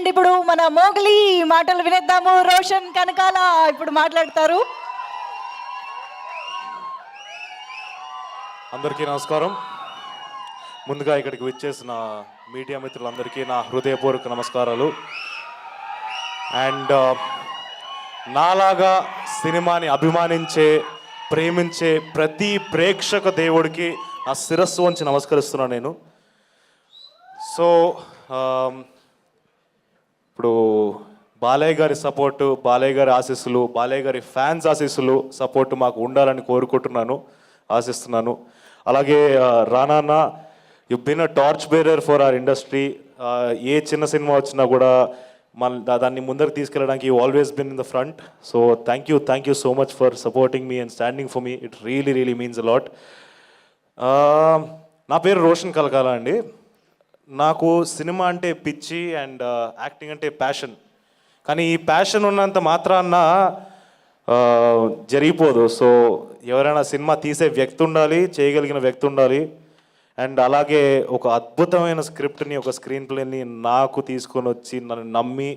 And ఇప్పుడు మన Mowgli మాటలు వినేద్దాము. రోషన్ కనకాల ఇప్పుడు మాట్లాడతారు. అందరికీ నమస్కారం. ముందుగా ఇక్కడికి విచ్చేసిన మీడియా మిత్రులందరికీ నా హృదయపూర్వక నమస్కారాలు. అండ్ నాలాగా సినిమాని అభిమానించే, ప్రేమించే ప్రతి ప్రేక్షక దేవుడికి నా శిరస్సు వంచి నమస్కరిస్తున్నాను నేను. సో ఇప్పుడు బాలయ్య గారి సపోర్టు, బాలయ్య గారి ఆశీస్సులు, బాలయ్య గారి ఫ్యాన్స్ ఆశీస్సులు సపోర్టు మాకు ఉండాలని కోరుకుంటున్నాను, ఆశిస్తున్నాను. అలాగే Rana, you been a torch bearer for our industry. ఏ చిన్న సినిమా వచ్చినా కూడా దాన్ని ముందరకు తీసుకెళ్ళడానికి you always been in the front. So thank you so much for supporting me and standing for me. It really means a lot. నా పేరు రోషన్ కలకాల అండి. నాకు సినిమా అంటే పిచ్చి అండ్ యాక్టింగ్ అంటే ప్యాషన్. కానీ ఈ ప్యాషన్ ఉన్నంత మాత్రాన జరిగిపోదు. సో ఎవరైనా సినిమా తీసే వ్యక్తి ఉండాలి, చేయగలిగిన వ్యక్తి ఉండాలి. అండ్ అలాగే ఒక అద్భుతమైన స్క్రిప్ట్ని, ఒక స్క్రీన్ ప్లేని నాకు తీసుకొని వచ్చి నన్ను నమ్మి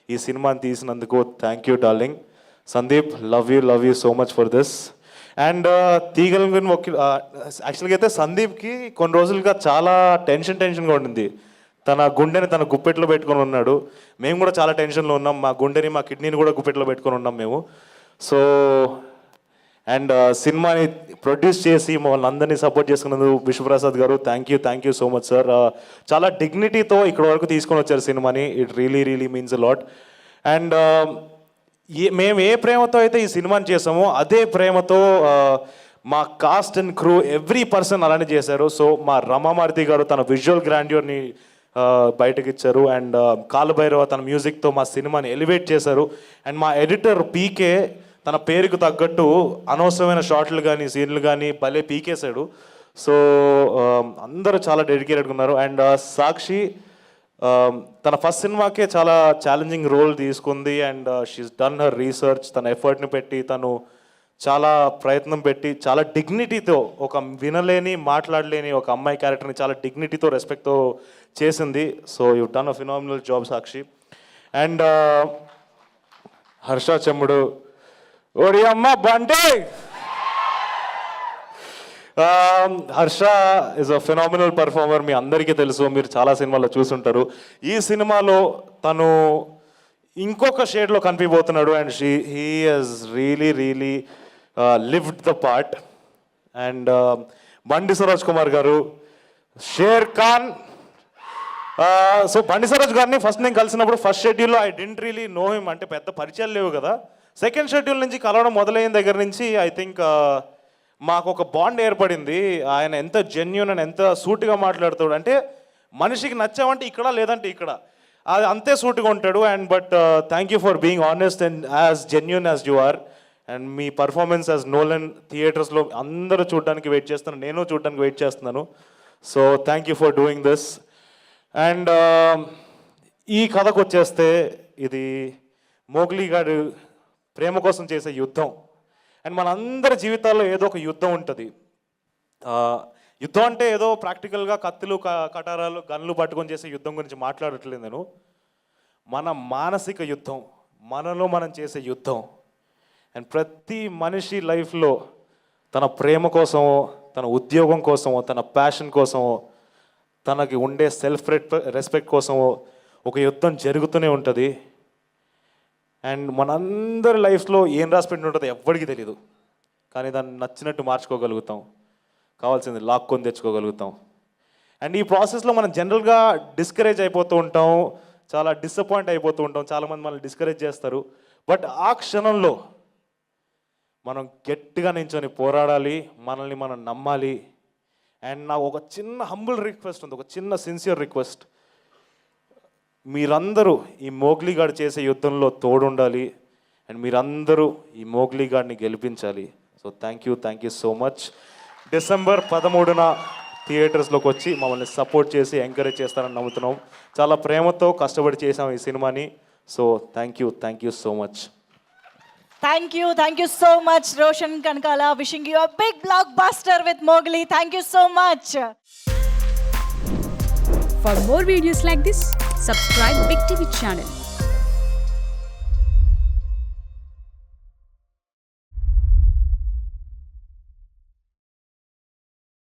ఈ సినిమాని తీసినందుకు thank you darling. Sandeep, love you so much for this. And తీగలిగిన యాక్చువల్గా అయితే సందీప్కి కొన్ని రోజులుగా చాలా టెన్షన్గా ఉండింది. తన గుండెని తన గుప్పెట్లో పెట్టుకొని ఉన్నాడు. మేము కూడా చాలా టెన్షన్లో ఉన్నాం. మా గుండెని, మా కిడ్నీని కూడా గుప్పెట్లో పెట్టుకొని ఉన్నాం మేము. సో అండ్ సినిమాని ప్రొడ్యూస్ చేసి మమ్మల్ని అందరినీ సపోర్ట్ చేసుకున్నందుకు విశ్వప్రసాద్ గారు thank you so much sir. చాలా డిగ్నిటీతో ఇక్కడ వరకు తీసుకొని వచ్చారు సినిమాని. It really means a lot. And మేము ఏ ప్రేమతో అయితే ఈ సినిమాని చేసామో అదే ప్రేమతో మా cost and crew every person అలానే చేశారు. సో మా రమామారుతి గారు తన విజువల్ గ్రాండ్యూర్ని బయటకు ఇచ్చారు. అండ్ కాలభైరవ తన మ్యూజిక్తో మా సినిమాని ఎలివేట్ చేశారు. అండ్ మా ఎడిటర్ పీకే తన పేరుకు తగ్గట్టు అనవసరమైన షార్ట్లు కానీ సీన్లు కానీ భలే పీకేశాడు. సో అందరూ చాలా డెడికేటెడ్గా ఉన్నారు. అండ్ సాక్షి తన ఫస్ట్ సినిమాకే చాలా ఛాలెంజింగ్ రోల్ తీసుకుంది. And she's done her research. తన ఎఫర్ట్ని పెట్టి, తను చాలా ప్రయత్నం పెట్టి, చాలా డిగ్నిటీతో, ఒక వినలేని మాట్లాడలేని ఒక అమ్మాయి క్యారెక్టర్ని చాలా డిగ్నిటీతో, రెస్పెక్ట్తో చేసింది. So you done a phenomenal job Sakshi. And Harsha Chemudu, ఓడి అమ్మ బంటే. Harsha is a phenomenal performer. మీ అందరికీ తెలుసు, మీరు చాలా సినిమాల్లో చూసుంటారు. ఈ సినిమాలో తను ఇంకొక షేడ్లో కనిపిపోతున్నాడు. And he has really lived the part. And Bandi Saroj Kumar గారు, షేర్ ఖాన్. సో బండి సరోజ్ గారిని ఫస్ట్ నేను కలిసినప్పుడు ఫస్ట్ షెడ్యూల్లో I didn't really know him. అంటే పెద్ద పరిచయాలు లేవు కదా. సెకండ్ షెడ్యూల్ నుంచి కలవడం మొదలైన దగ్గర నుంచి ఐ థింక్ మాకు ఒక బాండ్ ఏర్పడింది. ఆయన ఎంత జెన్యూన్ అండ్ ఎంత సూటిగా మాట్లాడుతాడు అంటే, మనిషికి నచ్చామంటే ఇక్కడ, లేదంటే ఇక్కడ, అది అంతే సూటిగా ఉంటాడు. And but thank you for being honest and as genuine as you are. And మీ పర్ఫార్మెన్స్ యాజ్ నోలన్ థియేటర్స్లో అందరూ చూడడానికి వెయిట్ చేస్తున్నాను, నేను చూడడానికి వెయిట్ చేస్తున్నాను. So thank you for doing this. And ఈ కథకు వచ్చేస్తే, ఇది మోగ్లీ గారు ప్రేమ కోసం చేసే యుద్ధం. అండ్ మనందరి జీవితాల్లో ఏదో ఒక యుద్ధం ఉంటుంది. యుద్ధం అంటే ఏదో ప్రాక్టికల్గా కత్తులు, కటారాలు, గన్లు పట్టుకొని చేసే యుద్ధం గురించి మాట్లాడట్లేదు నేను. మన మానసిక యుద్ధం, మనలో మనం చేసే యుద్ధం. అండ్ ప్రతి మనిషి లైఫ్లో తన ప్రేమ కోసమో, తన ఉద్యోగం కోసమో, తన ప్యాషన్ కోసమో, తనకి ఉండే సెల్ఫ్ రెస్పెక్ట్ కోసమో ఒక యుద్ధం జరుగుతూనే ఉంటుంది. అండ్ మనందరి లైఫ్లో ఏం రాసిపెట్టి ఉంటుందో ఎవ్వడికి తెలియదు. కానీ దాన్ని నచ్చినట్టు మార్చుకోగలుగుతాం, కావాల్సింది లాక్కొని తెచ్చుకోగలుగుతాం. అండ్ ఈ ప్రాసెస్లో మనం జనరల్గా డిస్కరేజ్ అయిపోతూ ఉంటాం, చాలా డిసప్పాయింట్ అయిపోతూ ఉంటాం. చాలామంది మనల్ని డిస్కరేజ్ చేస్తారు. బట్ ఆ క్షణంలో మనం గట్టిగా నించొని పోరాడాలి, మనల్ని మనం నమ్మాలి. అండ్ నాకు ఒక చిన్న హంబుల్ రిక్వెస్ట్ ఉంది, ఒక చిన్న సిన్సియర్ రిక్వెస్ట్. మీరందరూ ఈ మోగ్లీ గారు చేసే యుద్ధంలో తోడుండాలి. అండ్ మీరందరూ ఈ మోగ్లీ గారిని గెలిపించాలి. So thank you so much. December 13న థియేటర్స్లోకి వచ్చి మమ్మల్ని సపోర్ట్ చేసి ఎంకరేజ్ చేస్తారని నమ్ముతున్నాం. చాలా ప్రేమతో కష్టపడి చేసాం ఈ సినిమాని. So thank you so much. Thank you so much, Roshan Kankala. Wishing you a big blockbuster with Mowgli. Thank you so much. For more videos like this, subscribe Big TV channel.